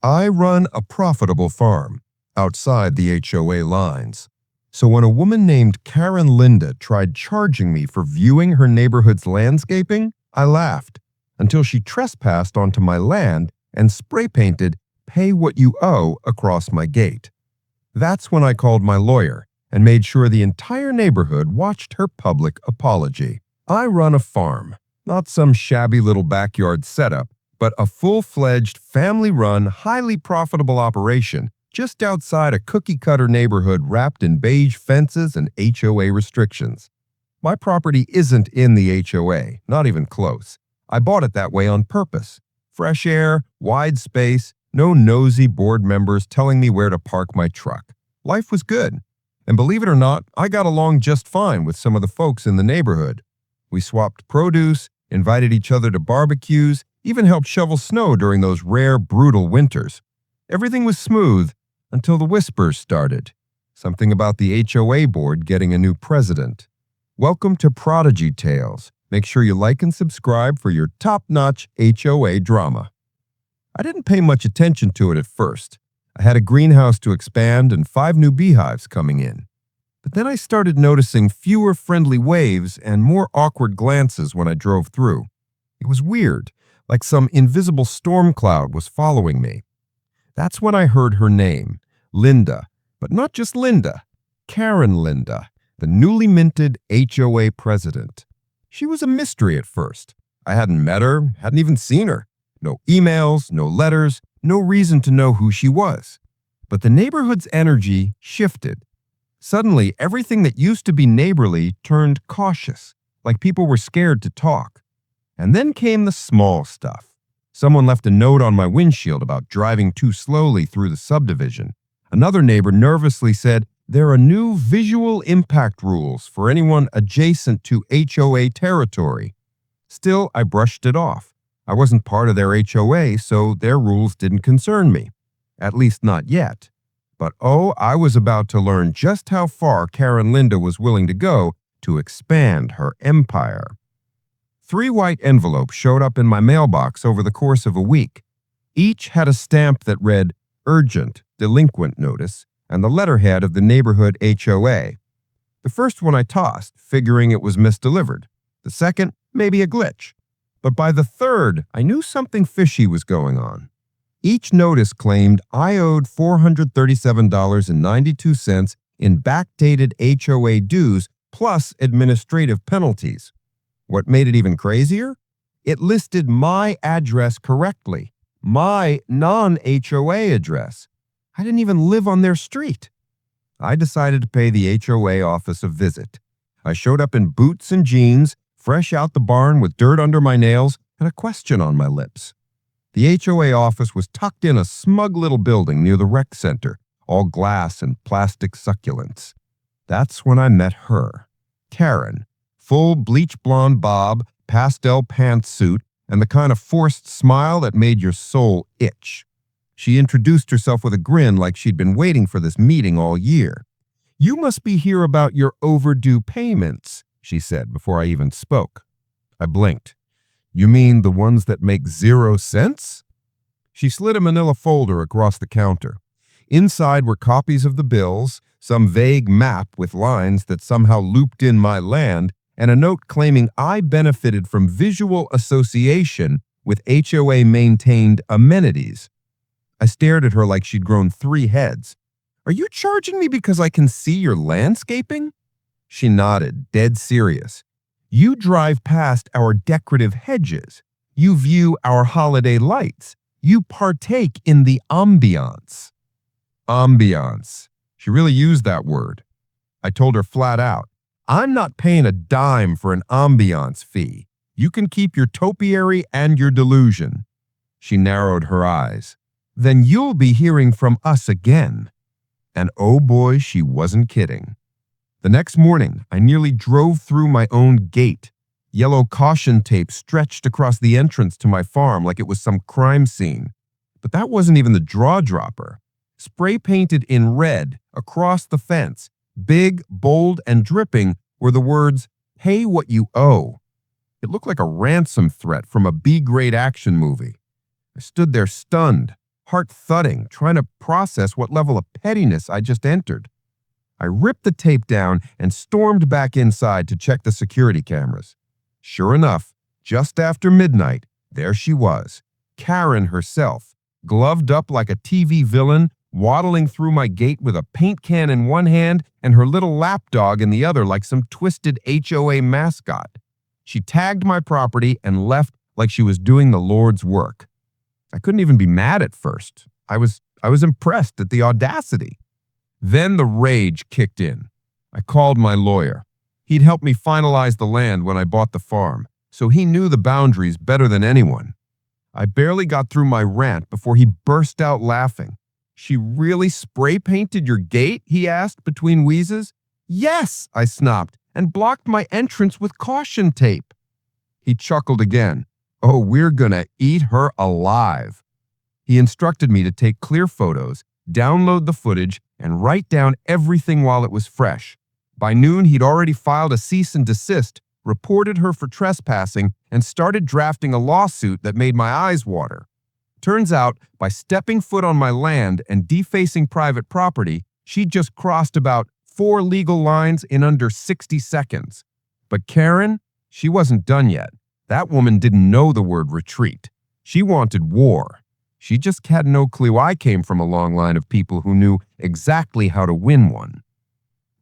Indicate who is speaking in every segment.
Speaker 1: I run a profitable farm outside the HOA lines. So when a woman named Karen Linda tried charging me for viewing her neighborhood's landscaping, I laughed until she trespassed onto my land and spray painted "Pay What You Owe" across my gate. That's when I called my lawyer and made sure the entire neighborhood watched her public apology. I run a farm, not some shabby little backyard setup, but a full-fledged, family-run, highly profitable operation just outside a cookie-cutter neighborhood wrapped in beige fences and HOA restrictions. My property isn't in the HOA, not even close. I bought it that way on purpose. Fresh air, wide space, no nosy board members telling me where to park my truck. Life was good. And believe it or not, I got along just fine with some of the folks in the neighborhood. We swapped produce, invited each other to barbecues, even helped shovel snow during those rare, brutal winters. Everything was smooth until the whispers started. Something about the HOA board getting a new president. Welcome to Prodigy Tales. Make sure you like and subscribe for your top-notch HOA drama. I didn't pay much attention to it at first. I had a greenhouse to expand and 5 new beehives coming in. But then I started noticing fewer friendly waves and more awkward glances when I drove through. It was weird, like some invisible storm cloud was following me. That's when I heard her name, Linda, but not just Linda, Karen Linda, the newly minted HOA president. She was a mystery at first. I hadn't met her, hadn't even seen her. No emails, no letters, no reason to know who she was. But the neighborhood's energy shifted. Suddenly, everything that used to be neighborly turned cautious, like people were scared to talk. And then came the small stuff. Someone left a note on my windshield about driving too slowly through the subdivision. Another neighbor nervously said, "There are new visual impact rules for anyone adjacent to HOA territory." Still, I brushed it off. I wasn't part of their HOA, so their rules didn't concern me. At least not yet. But I was about to learn just how far Karen Linda was willing to go to expand her empire. 3 white envelopes showed up in my mailbox over the course of a week. Each had a stamp that read, "Urgent Delinquent Notice," and the letterhead of the neighborhood HOA. The first one I tossed, figuring it was misdelivered. The second, maybe a glitch. But by the third, I knew something fishy was going on. Each notice claimed I owed $437.92 in backdated HOA dues plus administrative penalties. What made it even crazier? It listed my address correctly, my non-HOA address. I didn't even live on their street. I decided to pay the HOA office a visit. I showed up in boots and jeans, fresh out the barn with dirt under my nails and a question on my lips. The HOA office was tucked in a smug little building near the rec center, all glass and plastic succulents. That's when I met her, Karen, full bleach blonde bob, pastel pantsuit, and the kind of forced smile that made your soul itch. She introduced herself with a grin like she'd been waiting for this meeting all year. "You must be here about your overdue payments," she said before I even spoke. I blinked. "You mean the ones that make 0 cents? She slid a manila folder across the counter. Inside were copies of the bills, some vague map with lines that somehow looped in my land, and a note claiming I benefited from visual association with HOA-maintained amenities. I stared at her like she'd grown 3 heads. "Are you charging me because I can see your landscaping?" She nodded, dead serious. "You drive past our decorative hedges. You view our holiday lights. You partake in the ambiance." Ambiance. She really used that word. I told her flat out, "I'm not paying a dime for an ambiance fee. You can keep your topiary and your delusion." She narrowed her eyes. "Then you'll be hearing from us again." And oh boy, she wasn't kidding. The next morning, I nearly drove through my own gate. Yellow caution tape stretched across the entrance to my farm like it was some crime scene. But that wasn't even the draw-dropper. Spray painted in red across the fence, big, bold, and dripping, were the words, "Pay What You Owe." It looked like a ransom threat from a B-grade action movie. I stood there stunned, heart thudding, trying to process what level of pettiness I just entered. I ripped the tape down and stormed back inside to check the security cameras. Sure enough, just after midnight, there she was, Karen herself, gloved up like a TV villain, waddling through my gate with a paint can in one hand and her little lapdog in the other like some twisted HOA mascot. She tagged my property and left like she was doing the Lord's work. I couldn't even be mad at first. I was impressed at the audacity. Then the rage kicked in. I called my lawyer. He'd helped me finalize the land when I bought the farm, so he knew the boundaries better than anyone. I barely got through my rant before he burst out laughing. "She really spray-painted your gate?" he asked between wheezes. "Yes," I snapped, "and blocked my entrance with caution tape." He chuckled again. "Oh, we're gonna eat her alive." He instructed me to take clear photos, download the footage, and write down everything while it was fresh. By noon, he'd already filed a cease and desist, reported her for trespassing, and started drafting a lawsuit that made my eyes water. Turns out, by stepping foot on my land and defacing private property, she'd just crossed about 4 legal lines in under 60 seconds. But Karen, she wasn't done yet. That woman didn't know the word retreat. She wanted war. She just had no clue I came from a long line of people who knew exactly how to win one.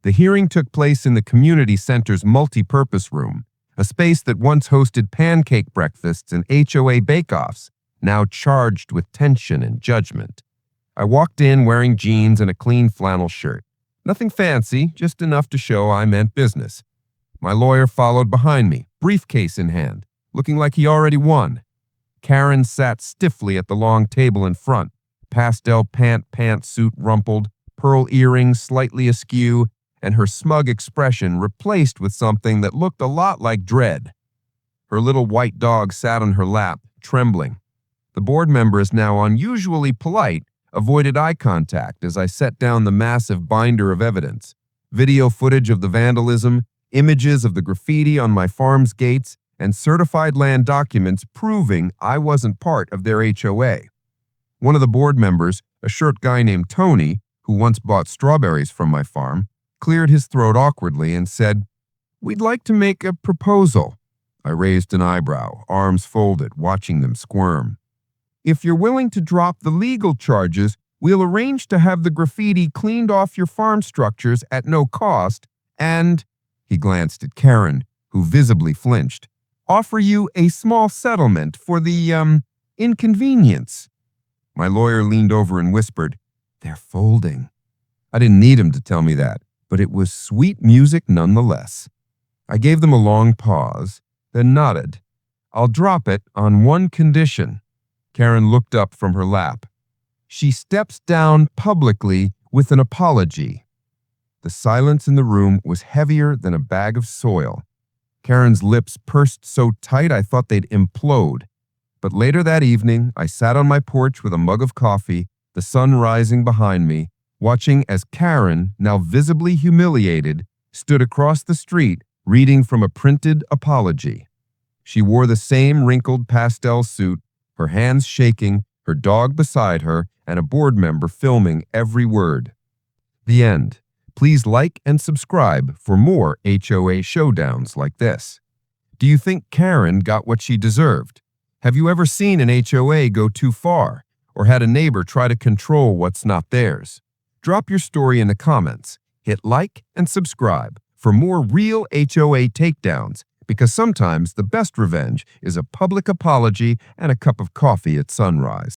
Speaker 1: The hearing took place in the community center's multi-purpose room, a space that once hosted pancake breakfasts and HOA bake-offs, now charged with tension and judgment. I walked in wearing jeans and a clean flannel shirt. Nothing fancy, just enough to show I meant business. My lawyer followed behind me, briefcase in hand, looking like he already won. Karen sat stiffly at the long table in front, pastel pantsuit rumpled, pearl earrings slightly askew, and her smug expression replaced with something that looked a lot like dread. Her little white dog sat on her lap, trembling. The board members, now unusually polite, avoided eye contact as I set down the massive binder of evidence, video footage of the vandalism, images of the graffiti on my farm's gates, and certified land documents proving I wasn't part of their HOA. One of the board members, a short guy named Tony, who once bought strawberries from my farm, cleared his throat awkwardly and said, "We'd like to make a proposal." I raised an eyebrow, arms folded, watching them squirm. "If you're willing to drop the legal charges, we'll arrange to have the graffiti cleaned off your farm structures at no cost and," he glanced at Karen, who visibly flinched, "offer you a small settlement for the, inconvenience." My lawyer leaned over and whispered, "They're folding." I didn't need him to tell me that, but it was sweet music nonetheless. I gave them a long pause, then nodded. "I'll drop it on one condition." Karen looked up from her lap. "She steps down publicly with an apology." The silence in the room was heavier than a bag of soil. Karen's lips pursed so tight I thought they'd implode. But later that evening, I sat on my porch with a mug of coffee, the sun rising behind me, watching as Karen, now visibly humiliated, stood across the street reading from a printed apology. She wore the same wrinkled pastel suit, her hands shaking, her dog beside her, and a board member filming every word. The end. Please like and subscribe for more HOA showdowns like this. Do you think Karen got what she deserved? Have you ever seen an HOA go too far, or had a neighbor try to control what's not theirs? Drop your story in the comments, hit like and subscribe for more real HOA takedowns, because sometimes the best revenge is a public apology and a cup of coffee at sunrise.